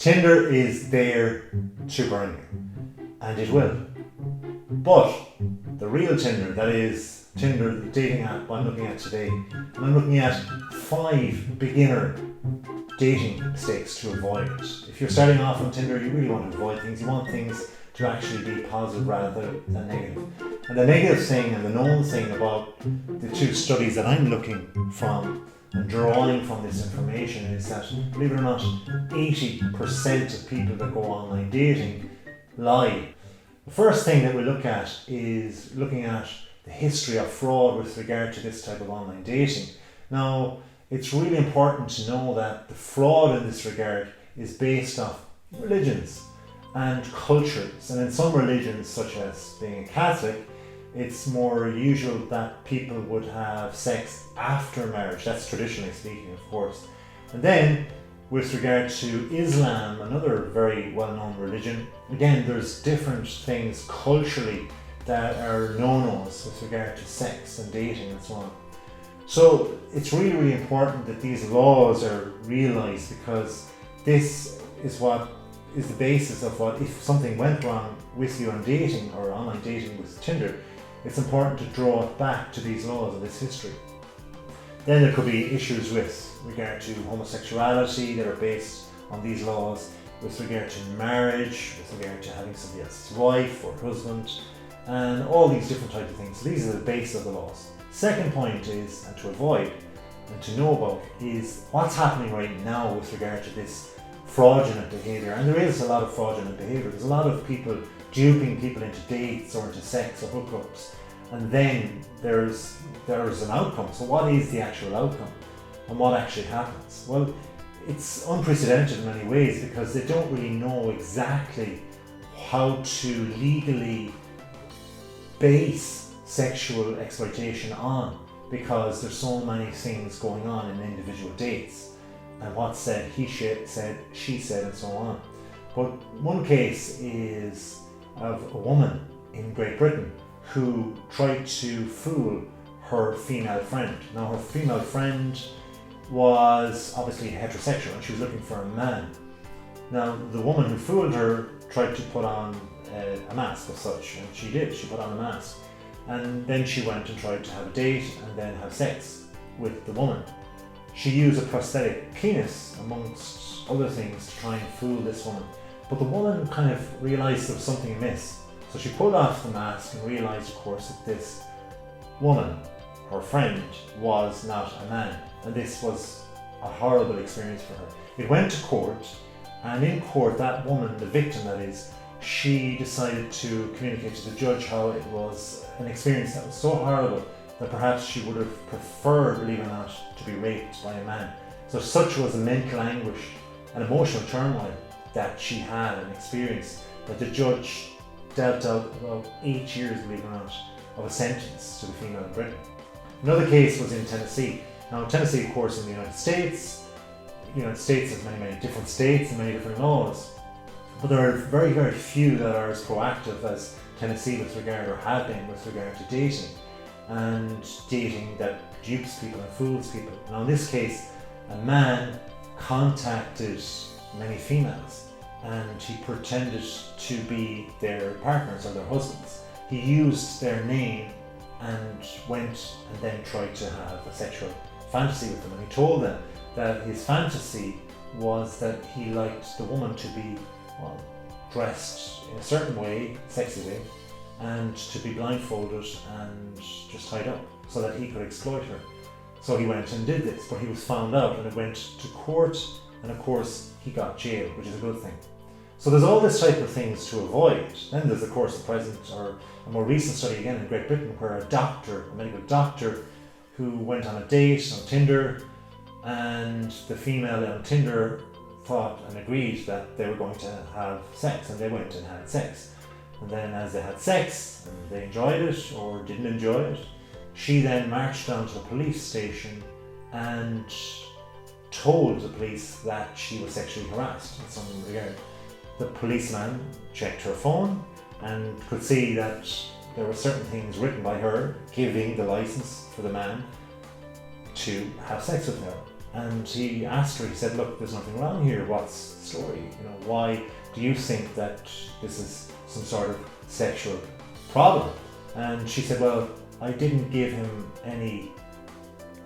Tinder is there to burn you, and it will. But the real Tinder, that is Tinder, the dating app I'm looking at today, and I'm looking at 5 beginner dating mistakes to avoid. If you're starting off on Tinder, you really want to avoid things. You want things to actually be positive rather than negative. And the negative thing and the known thing about the 2 studies that I'm looking from and drawing from this information is that, believe it or not, 80% of people that go online dating lie. The first thing that we look at is looking at the history of fraud with regard to this type of online dating. Now, it's really important to know that the fraud in this regard is based off religions and cultures. And in some religions, such as being a Catholic, it's more usual that people would have sex after marriage. That's traditionally speaking, of course. And then, with regard to Islam, another very well-known religion, again, there's different things culturally that are no-nos with regard to sex and dating and so on. So it's really, really important that these laws are realised, because this is what is the basis of what, if something went wrong with you on dating or online dating with Tinder, it's important to draw it back to these laws and this history. Then there could be issues with regard to homosexuality that are based on these laws, with regard to marriage, with regard to having somebody else's wife or husband, and all these different types of things. So these are the base of the laws. Second point is, and to avoid and to know about, is what's happening right now with regard to this fraudulent behaviour. And there is a lot of fraudulent behaviour. There's a lot of people duping people into dates or into sex or hookups, and then there's an outcome. So what is the actual outcome and what actually happens? Well, it's unprecedented in many ways, because they don't really know exactly how to legally base sexual exploitation on, because there's so many things going on in individual dates, and what's said, he said, she said, and so on. But one case is of a woman in Great Britain who tried to fool her female friend. Now, her female friend was obviously heterosexual and she was looking for a man. Now, the woman who fooled her tried to put on a mask of such, and she did. She put on a mask, and then she went and tried to have a date and then have sex with the woman. She used a prosthetic penis, amongst other things, to try and fool this woman. But the woman kind of realised there was something amiss. So she pulled off the mask and realised, of course, that this woman, her friend, was not a man. And this was a horrible experience for her. It went to court, and in court, that woman, the victim that is, she decided to communicate to the judge how it was an experience that was so horrible that perhaps she would have preferred, believe it or not, to be raped by a man. So such was the mental anguish and emotional turmoil that she had and experienced, that the judge dealt out about 8 years, believe it or not, of a sentence to the female in Britain. Another case was in Tennessee. Now, Tennessee, of course, in the United States has many, many different states and many different laws, but there are very, very few that are as proactive as Tennessee with regard, or have been with regard to dating, and dating that dupes people and fools people. Now, in this case, a man contacted many females and he pretended to be their partners or their husbands. He used their name and went and then tried to have a sexual fantasy with them, and he told them that his fantasy was that he liked the woman to be, well, dressed in a certain way, sexy way, and to be blindfolded and just tied up so that he could exploit her. So he went and did this, but he was found out and it went to court, and of course he got jailed, which is a good thing. So there's all this type of things to avoid. Then there's, of course, the present or a more recent study again in Great Britain, where a medical doctor who went on a date on Tinder, and the female on Tinder thought and agreed that they were going to have sex, and they went and had sex. And then as they had sex and they enjoyed it or didn't enjoy it, she then marched down to the police station and told the police that she was sexually harassed in some regard. The policeman checked her phone and could see that there were certain things written by her giving the license for the man to have sex with her. And he asked her, he said, "Look, there's nothing wrong here. What's the story? Why do you think that this is some sort of sexual problem? And she said, well, I didn't give him any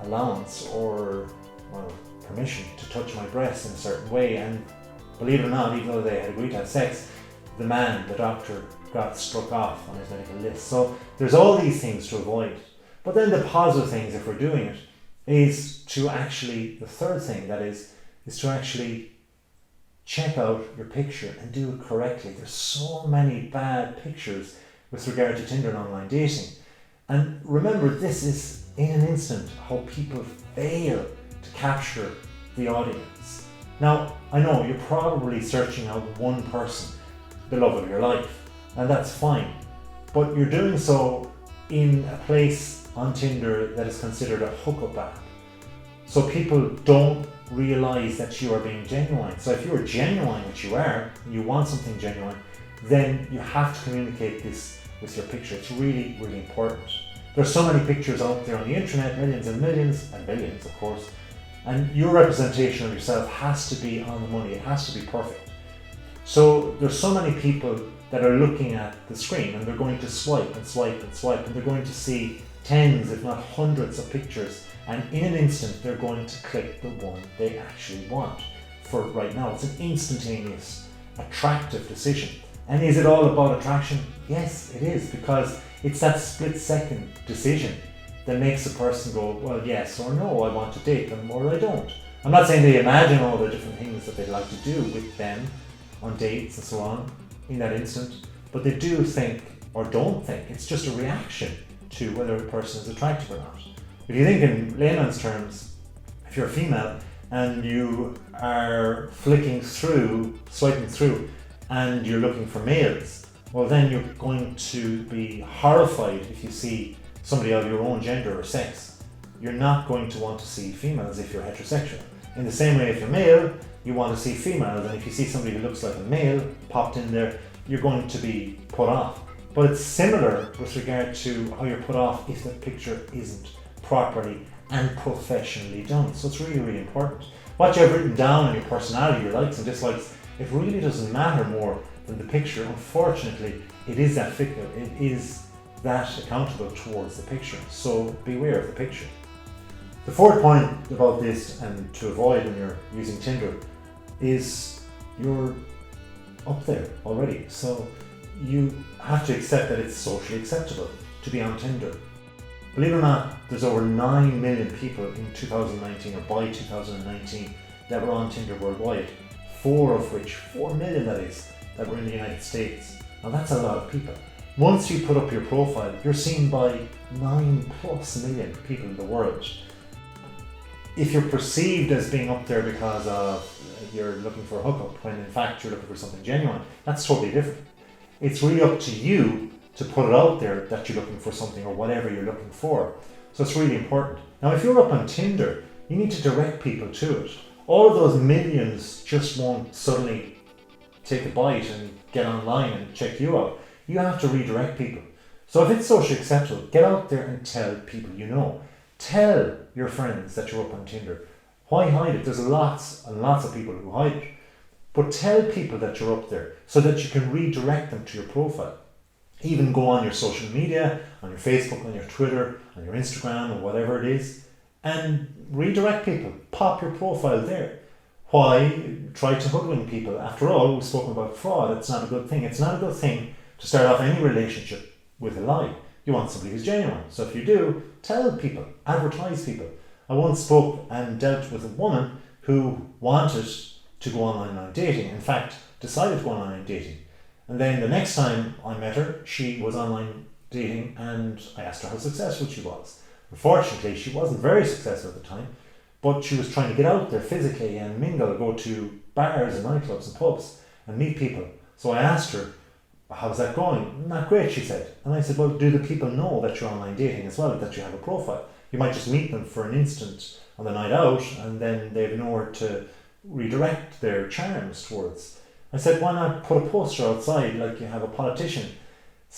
allowance or permission to touch my breasts in a certain way. And believe it or not, even though they had agreed to have sex, the doctor, got struck off on his medical list. So there's all these things to avoid. But then the positive things, if we're doing it, is to actually, the third thing that is to actually check out your picture and do it correctly. There's so many bad pictures with regard to Tinder and online dating. And remember, this is in an instant how people fail to capture the audience. Now, I know you're probably searching out one person, the love of your life, and that's fine. But you're doing so in a place on Tinder that is considered a hookup app. So people don't realize that you are being genuine. So if you are genuine, which you are, and you want something genuine, then you have to communicate this with your picture. It's really, really important. There's so many pictures out there on the internet, millions and millions, and billions, of course, and your representation of yourself has to be on the money. It has to be perfect. So there's so many people that are looking at the screen, and they're going to swipe and swipe and swipe, and they're going to see tens, if not hundreds of pictures, and in an instant they're going to click the one they actually want for right now. It's an instantaneous, attractive decision. And is it all about attraction? Yes, it is, because it's that split-second decision that makes a person go, well, yes or no, I want to date them or I don't. I'm not saying they imagine all the different things that they'd like to do with them on dates and so on in that instant, but they do think or don't think. It's just a reaction to whether a person is attractive or not. If you think in layman's terms, if you're a female and you are flicking through, swiping through, and you're looking for males, well then you're going to be horrified if you see somebody of your own gender or sex. You're not going to want to see females if you're heterosexual. In the same way, if you're male, you want to see females, and if you see somebody who looks like a male popped in there, you're going to be put off. But it's similar with regard to how you're put off if the picture isn't properly and professionally done. So it's really, really important. What you have written down in your personality, your likes and dislikes, it really doesn't matter more than the picture. Unfortunately, it is that fickle, it is that accountable towards the picture. So beware of the picture. The fourth point about this, and to avoid when you're using Tinder, is you're up there already. So you have to accept that it's socially acceptable to be on Tinder. Believe it or not, there's over 9 million people in 2019, or by 2019, that were on Tinder worldwide. 4 million that is, that were in the United States. Now that's a lot of people. Once you put up your profile, you're seen by 9+ million people in the world. If you're perceived as being up there because of you're looking for a hookup, when in fact you're looking for something genuine, that's totally different. It's really up to you to put it out there that you're looking for something or whatever you're looking for. So it's really important. Now, if you're up on Tinder, you need to direct people to it. All of those millions just won't suddenly take a bite and get online and check you out. You have to redirect people. So if it's socially acceptable, get out there and tell people you know. Tell your friends that you're up on Tinder. Why hide it? There's lots and lots of people who hide it. But tell people that you're up there so that you can redirect them to your profile. Even go on your social media, on your Facebook, on your Twitter, on your Instagram, or whatever it is, and redirect people. Pop your profile there. Why try to hoodwink people? After all, we've spoken about fraud. It's not a good thing. It's not a good thing to start off any relationship with a lie. You want somebody who's genuine. So if you do, tell people, advertise people. I once spoke and dealt with a woman who wanted to go online dating. In fact, decided to go online dating. And then the next time I met her, she was online dating, and I asked her how successful she was. Unfortunately, she wasn't very successful at the time, but she was trying to get out there physically and mingle, go to bars and nightclubs and pubs and meet people. So I asked her, how's that going? Not great, she said. And I said, well, do the people know that you're online dating as well, that you have a profile? You might just meet them for an instant on the night out, and then they have nowhere to redirect their charms towards. I said, why not put a poster outside like you have a politician's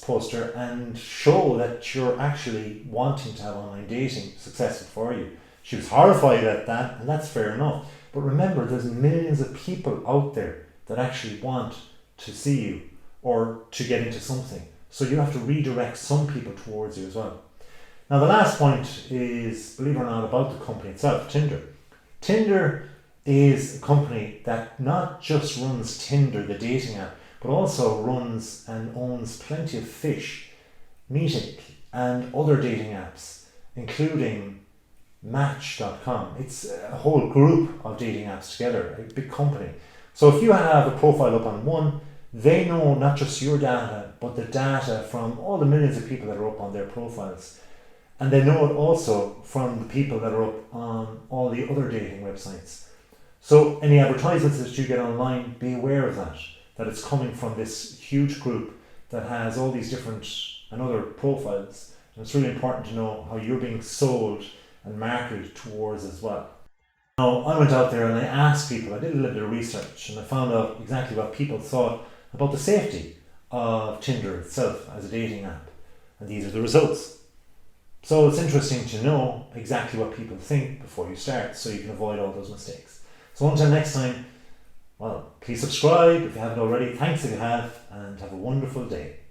poster and show that you're actually wanting to have online dating successful for you? She was horrified at that, and that's fair enough. But remember, there's millions of people out there that actually want to see you or to get into something. So you have to redirect some people towards you as well. Now the last point is, believe it or not, about the company itself, Tinder. Tinder is a company that not just runs Tinder, the dating app, but also runs and owns plenty of fish, Meeting, and other dating apps, including Match.com. It's a whole group of dating apps together, a big company. So if you have a profile up on one, they know not just your data, but the data from all the millions of people that are up on their profiles. And they know it also from the people that are up on all the other dating websites. So any advertisements that you get online, be aware of that it's coming from this huge group that has all these different and other profiles. And it's really important to know how you're being sold and marketed towards as well. Now, I went out there and I asked people, I did a little bit of research, and I found out exactly what people thought about the safety of Tinder itself as a dating app. And these are the results. So it's interesting to know exactly what people think before you start, so you can avoid all those mistakes. So until next time, well, please subscribe if you haven't already. Thanks if you have, and have a wonderful day.